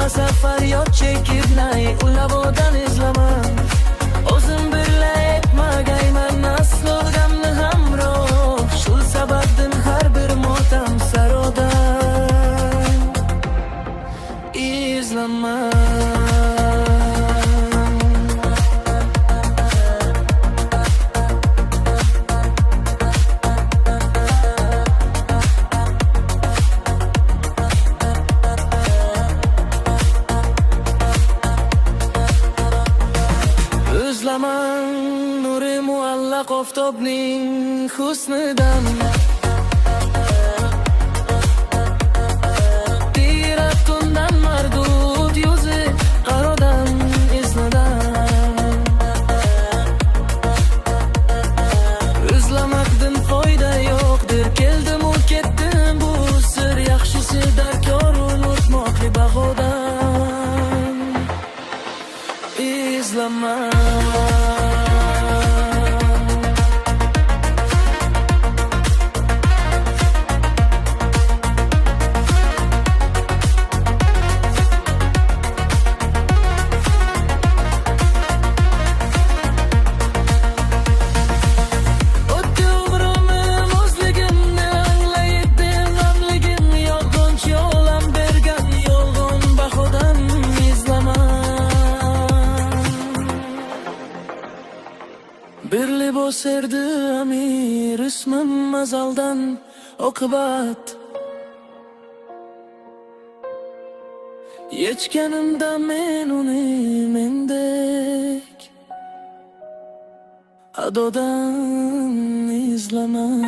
yig'lasa faryod chekib nay ulabodan izlaman. O'zim birla etmagayman aslo g'amni hamroh. Shu sababdan har bir motam sarodan izlaman. Özlaman nuri muallaq oftobning husnidan. Tiyrak tundan mardud yuzi qarodan izladan. Özlamakdan foyda yo'qdir, keldim u ketdim bu sir. Yaxshisi darkor unutmoqli bag'odan izlaman. Bir libos erdi amir ismim mazaldan oqibat. Yechganimda men uni mendek adodan izlaman.